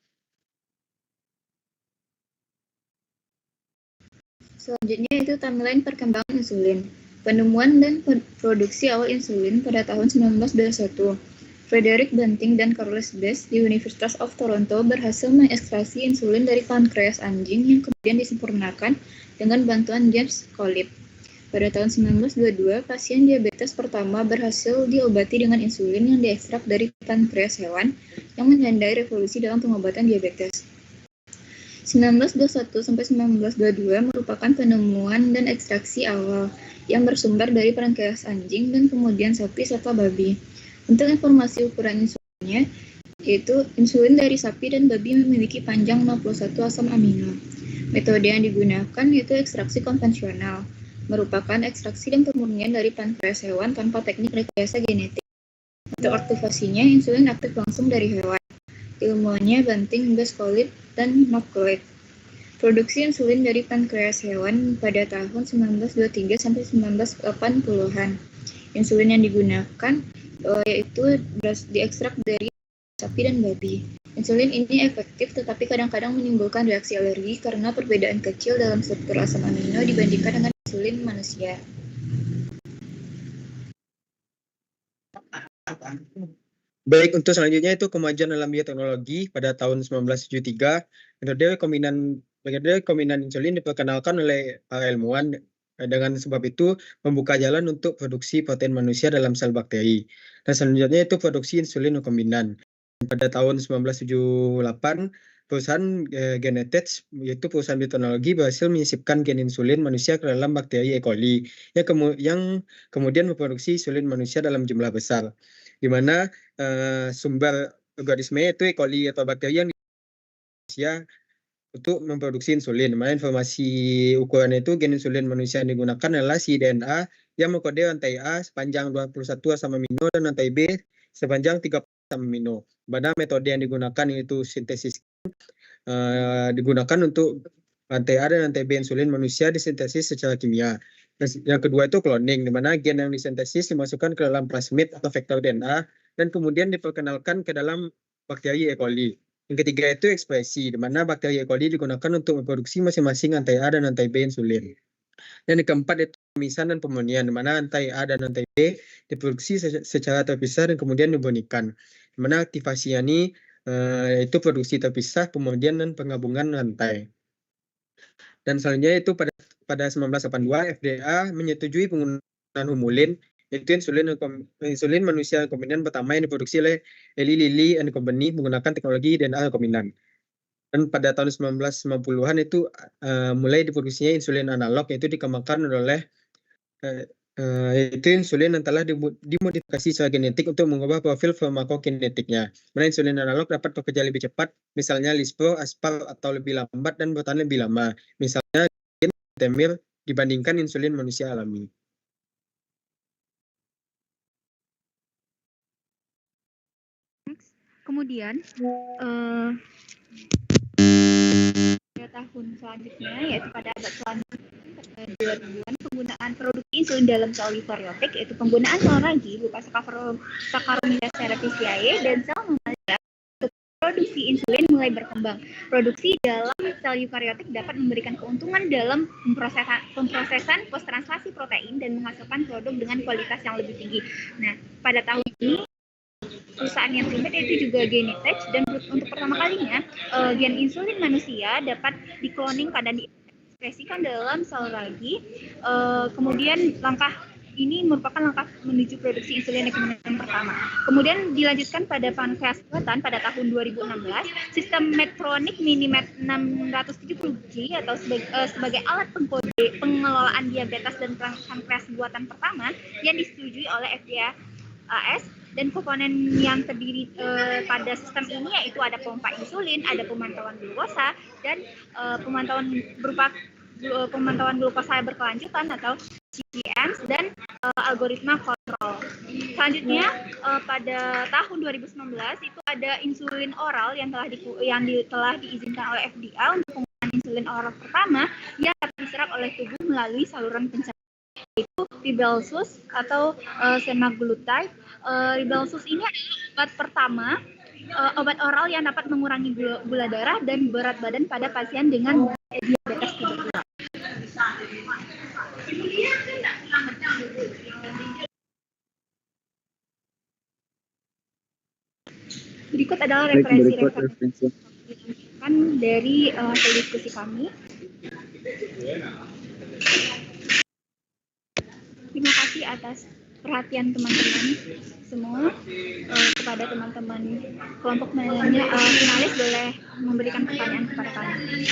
Selanjutnya itu timeline perkembangan insulin. Penemuan dan produksi awal insulin pada tahun 1921. Frederick Banting dan Charles Best di University of Toronto berhasil mengekstraksi insulin dari pankreas anjing yang kemudian disempurnakan dengan bantuan James Collip. Pada tahun 1922, pasien diabetes pertama berhasil diobati dengan insulin yang diekstrak dari pankreas hewan yang menandai revolusi dalam pengobatan diabetes. 1921 sampai 1922 merupakan penemuan dan ekstraksi awal yang bersumber dari pankreas anjing dan kemudian sapi serta babi. Untuk informasi ukuran insulinnya, yaitu insulin dari sapi dan babi memiliki panjang 61 asam amino. Metode yang digunakan yaitu ekstraksi konvensional, merupakan ekstraksi dan pemurnian dari pankreas hewan tanpa teknik rekayasa genetik. Untuk aktivasinya, insulin aktif langsung dari hewan. Ilmuannya Banting, Best, Collip, dan Knocklett. Produksi insulin dari pankreas hewan pada tahun 1923 sampai 1980-an. Insulin yang digunakan yaitu diekstrak dari sapi dan babi. Insulin ini efektif tetapi kadang-kadang menimbulkan reaksi alergi karena perbedaan kecil dalam struktur asam amino dibandingkan dengan insulin manusia. Baik, untuk selanjutnya itu kemajuan dalam bioteknologi pada tahun 1973. Metode rekombinan insulin diperkenalkan oleh para ilmuwan. Dengan sebab itu membuka jalan untuk produksi protein manusia dalam sel bakteri. Dan selanjutnya itu produksi insulin rekombinan. Pada tahun 1978, perusahaan Genentech, yaitu perusahaan bioteknologi, berhasil menyisipkan gen insulin manusia ke dalam bakteri E. coli yang kemudian memproduksi insulin manusia dalam jumlah besar, di mana sumber organisme itu E. coli atau bakteri yang manusia untuk memproduksi insulin. Mana informasi ukuran itu gen insulin manusia yang digunakan adalah cDNA yang mengkode rantai A sepanjang 21 asam amino dan rantai B sepanjang 30 asam amino. Pada metode yang digunakan yaitu sintesis digunakan untuk rantai A dan rantai B insulin manusia disintesis secara kimia. Yang kedua itu cloning, di mana gen yang disintesis dimasukkan ke dalam plasmid atau vektor DNA dan kemudian diperkenalkan ke dalam bakteri E. coli. Yang ketiga itu ekspresi, di mana bakteri E. coli digunakan untuk memproduksi masing-masing rantai A dan rantai B insulin. Dan yang keempat itu pemisahan dan pemurnian, di mana rantai A dan rantai B diproduksi secara terpisah dan kemudian dibunyikan. Di mana aktivasinya ini itu produksi terpisah, pemurnian dan penggabungan rantai. Dan selanjutnya itu pada 1982 FDA menyetujui penggunaan humulin, yaitu insulin manusia rekombinan pertama yang diproduksi oleh Eli Lilly and Company menggunakan teknologi DNA rekombinan. Dan pada tahun 1990-an itu mulai diproduksinya insulin analog, yaitu dikembangkan oleh itu insulin yang telah dimodifikasi secara genetik untuk mengubah profil farmakokinetiknya. Mana insulin analog dapat bekerja lebih cepat, misalnya lispro, aspal, atau lebih lambat dan bertahan lebih lama. Misalnya temir dibandingkan insulin manusia alami. Kemudian pada tahun selanjutnya, yaitu pada abad selanjutnya 2000-an, penggunaan produksi insulin dalam sel eukariotik, yaitu penggunaan sel ragi berupa Saccharomyces cerevisiae dan sel mamalia untuk produksi insulin mulai berkembang. Produksi dalam sel eukariotik dapat memberikan keuntungan dalam pemprosesan post-translasi protein dan menghasilkan produk dengan kualitas yang lebih tinggi. Nah, pada tahun ini perusahaan yang terlibat yaitu juga Genentech, dan untuk pertama kalinya gen insulin manusia dapat dikloning dan diekspresikan dalam sel ragi. Kemudian langkah ini merupakan langkah menuju produksi insulin rekombinan pertama. Kemudian dilanjutkan pada pankreas buatan pada tahun 2016, sistem Medtronic MiniMed 670G atau sebagai alat pengkode pengelolaan diabetes dan pankreas buatan pertama yang disetujui oleh FDA AS. Dan komponen yang terdiri pada sistem ini yaitu ada pompa insulin, ada pemantauan glukosa, dan pemantauan berupa pemantauan glukosa berkelanjutan atau GPMs, dan algoritma kontrol. Selanjutnya pada tahun 2019 itu ada insulin oral yang telah diizinkan oleh FDA untuk penggunaan insulin oral pertama yang dapat diserap oleh tubuh melalui saluran pencernaan, yaitu Rybelsus atau semaglutide. Rybelsus ini adalah obat pertama, obat oral yang dapat mengurangi gula darah dan berat badan pada pasien dengan diabetes tipe 2. Berikut adalah referensi dari hasil diskusi kami. Terima kasih atas perhatian teman-teman semua. Kepada teman-teman kelompok finalis boleh memberikan pertanyaan kepada kami.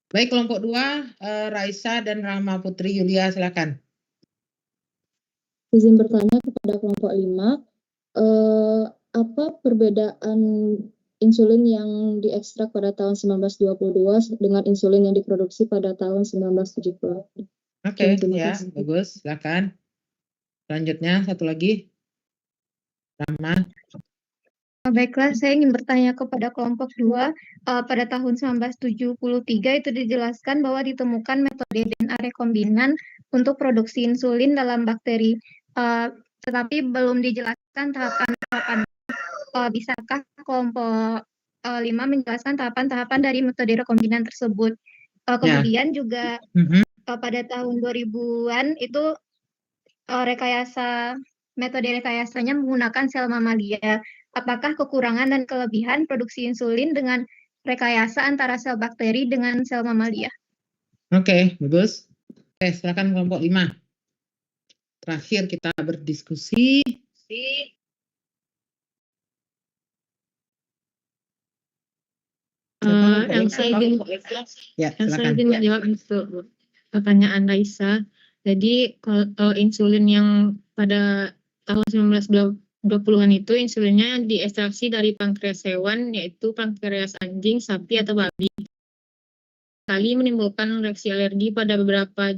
Baik, kelompok 2, Raisa dan Rahma Putri Yulia, silakan. Izin bertanya kepada kelompok 5, apa perbedaan insulin yang diekstrak pada tahun 1922 dengan insulin yang diproduksi pada tahun 1970? Oke, ya, bagus, silakan. Selanjutnya, satu lagi. Rahma. Baiklah, saya ingin bertanya kepada kelompok 2. Pada tahun 1973 itu dijelaskan bahwa ditemukan metode DNA rekombinan untuk produksi insulin dalam bakteri. Tetapi belum dijelaskan tahapan-tahapan. Bisakah kelompok 5 menjelaskan tahapan-tahapan dari metode rekombinan tersebut? Kemudian juga pada tahun 2000-an itu metode rekayasanya menggunakan sel mamalia. Apakah kekurangan dan kelebihan produksi insulin dengan rekayasa antara sel bakteri dengan sel mamalia? Oke, bagus. Oke, silakan kelompok 5. Terakhir kita berdiskusi. Ya, Yang saya silakan. ingin menjawab untuk pertanyaan Raisa. Jadi kalau insulin yang pada tahun 1920-an itu insulinnya diekstraksi dari pankreas hewan, yaitu pankreas anjing, sapi, atau babi. Kali menimbulkan reaksi alergi pada beberapa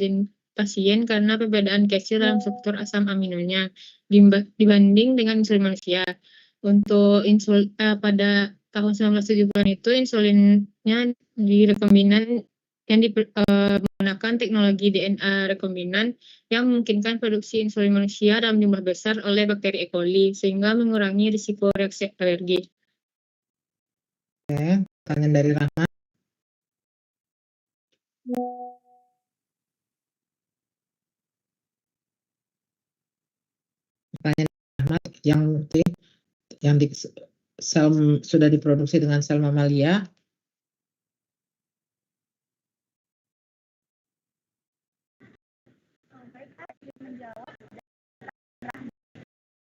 pasien karena perbedaan kalsium dalam struktur asam aminonya dibanding dengan insulin manusia. Untuk pada tahun 1970-an itu insulinnya direkombinan yang menggunakan teknologi DNA rekombinan yang memungkinkan produksi insulin manusia dalam jumlah besar oleh bakteri E. coli sehingga mengurangi risiko reaksi alergi. Oke, pertanyaan dari Rahmat. Pertanyaan Rahmat yang sudah diproduksi dengan sel mamalia.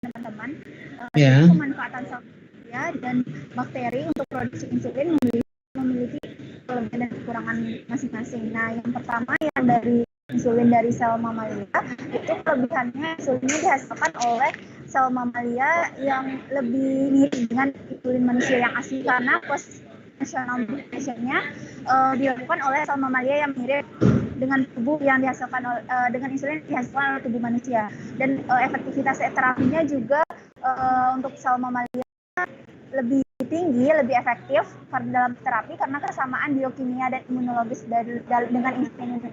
Teman-teman, Ya. pemanfaatan sel mamalia dan bakteri untuk produksi insulin memiliki kelebihan dan kekurangan masing-masing. Nah, yang pertama yang dari insulin dari sel mamalia itu kelebihannya insulinnya dihasilkan oleh sel mamalia yang lebih mirip dengan insulin manusia yang asli karena post-national modification-nya dilakukan oleh sel mamalia yang mirip dengan tubuh yang dihasilkan dengan insulin dihasilkan oleh tubuh manusia, dan efektivitas terapinya juga untuk sel mamalia lebih tinggi, lebih efektif dalam terapi karena kesamaan biokimia dan imunologis dengan insulin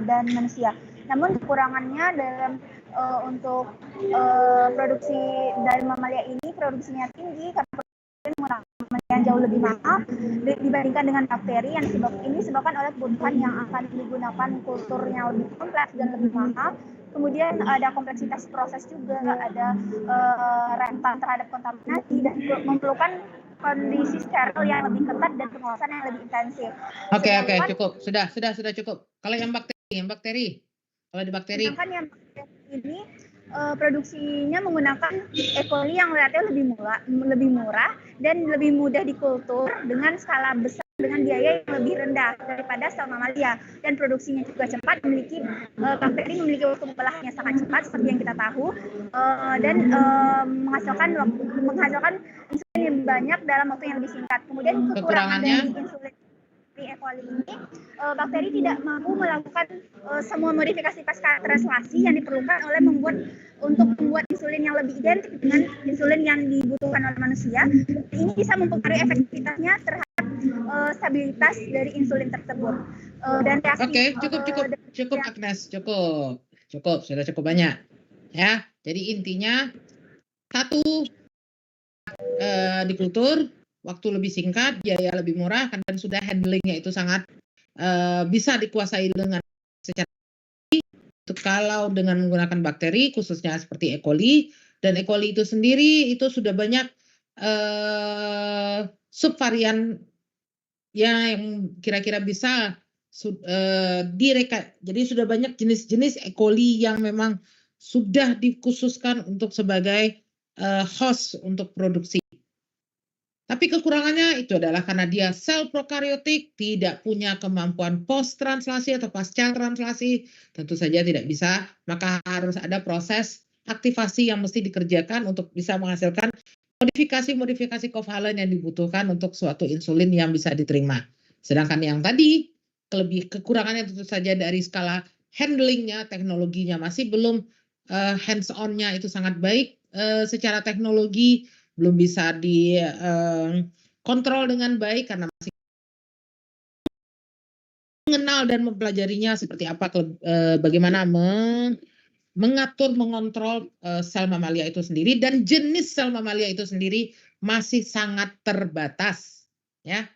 dan manusia. Namun kekurangannya dalam untuk produksi dari mamalia ini produksinya tinggi karena yang jauh lebih mahal dibandingkan dengan bakteri yang disebabkan oleh kebutuhan yang akan digunakan kulturnya lebih kompleks dan lebih mahal. Kemudian ada kompleksitas proses juga, ada rentan terhadap kontaminasi dan memerlukan kondisi steril yang lebih ketat dan pengawasan yang lebih intensif. Oke, cukup. Sudah cukup. Kalau yang bakteri. Kalau di bakteri. Sedangkan yang bakteri ini produksinya menggunakan E. coli yang relatif lebih murah dan lebih mudah dikultur dengan skala besar dengan biaya yang lebih rendah daripada sel mamalia, dan produksinya juga cepat. Bakteri memiliki waktu pengolahannya sangat cepat seperti yang kita tahu, dan menghasilkan insulin yang banyak dalam waktu yang lebih singkat. Kemudian kekurangan dari insulin E. coli ini, bakteri tidak mampu melakukan semua modifikasi pasca translasi yang diperlukan untuk membuat insulin yang lebih identik dengan insulin yang dibutuhkan oleh manusia. Ini bisa mempengaruhi efektivitasnya terhadap stabilitas dari insulin tersebut. Dan reaksi. Oke, cukup Agnes, cukup, sudah cukup banyak. Ya, jadi intinya satu, dikultur, waktu lebih singkat, biaya lebih murah, dan sudah handlingnya itu sangat bisa dikuasai dengan secara itu kalau dengan menggunakan bakteri, khususnya seperti E. coli, dan E. coli itu sendiri itu sudah banyak subvarian yang kira-kira bisa jadi sudah banyak jenis-jenis E. coli yang memang sudah dikhususkan untuk sebagai host untuk produksi. Tapi kekurangannya itu adalah karena dia sel prokaryotik, tidak punya kemampuan post translasi atau pasca translasi, tentu saja tidak bisa, maka harus ada proses aktivasi yang mesti dikerjakan untuk bisa menghasilkan modifikasi kovalen yang dibutuhkan untuk suatu insulin yang bisa diterima. Sedangkan yang tadi, kekurangannya tentu saja dari skala handlingnya, teknologinya masih belum hands-on-nya itu sangat baik secara teknologi, belum bisa dikontrol dengan baik karena masih mengenal dan mempelajarinya seperti apa, bagaimana mengatur, mengontrol sel mamalia itu sendiri, dan jenis sel mamalia itu sendiri masih sangat terbatas. Ya,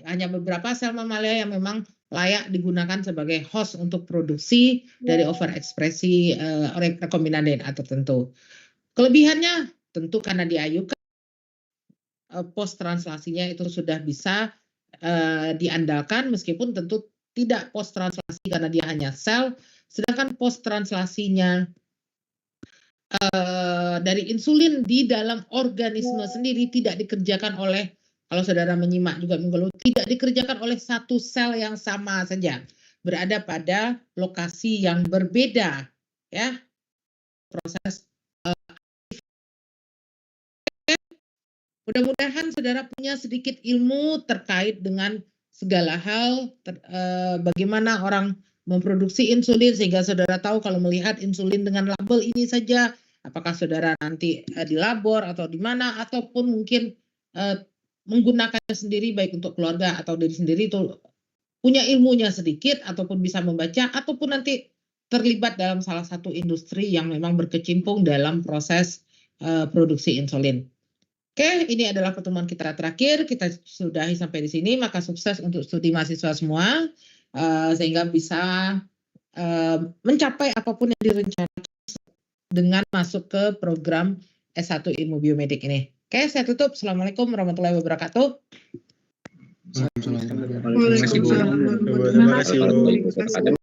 hanya beberapa sel mamalia yang memang layak digunakan sebagai host untuk produksi dari overekspresi rekombinan DNA tertentu. Kelebihannya tentu karena diayukan post translasinya itu sudah bisa diandalkan, meskipun tentu tidak post translasi karena dia hanya sel, sedangkan post translasinya dari insulin di dalam organisme sendiri tidak dikerjakan oleh kalau saudara menyimak juga minggu lalu, tidak dikerjakan oleh satu sel yang sama saja, berada pada lokasi yang berbeda, ya. Proses mudah-mudahan saudara punya sedikit ilmu terkait dengan segala hal, bagaimana orang memproduksi insulin, sehingga saudara tahu kalau melihat insulin dengan label ini saja, apakah saudara nanti di labor atau di mana, ataupun mungkin menggunakannya sendiri baik untuk keluarga atau diri sendiri, itu punya ilmunya sedikit ataupun bisa membaca, ataupun nanti terlibat dalam salah satu industri yang memang berkecimpung dalam proses produksi insulin. Oke, ini adalah pertemuan kita terakhir. Kita sudahi sampai di sini. Maka sukses untuk studi mahasiswa semua, sehingga bisa mencapai apapun yang direncanakan dengan masuk ke program S1 Ilmu Biomedik ini. Oke, saya tutup. Assalamualaikum warahmatullahi wabarakatuh. Waalaikumsalam warahmatullahi wabarakatuh.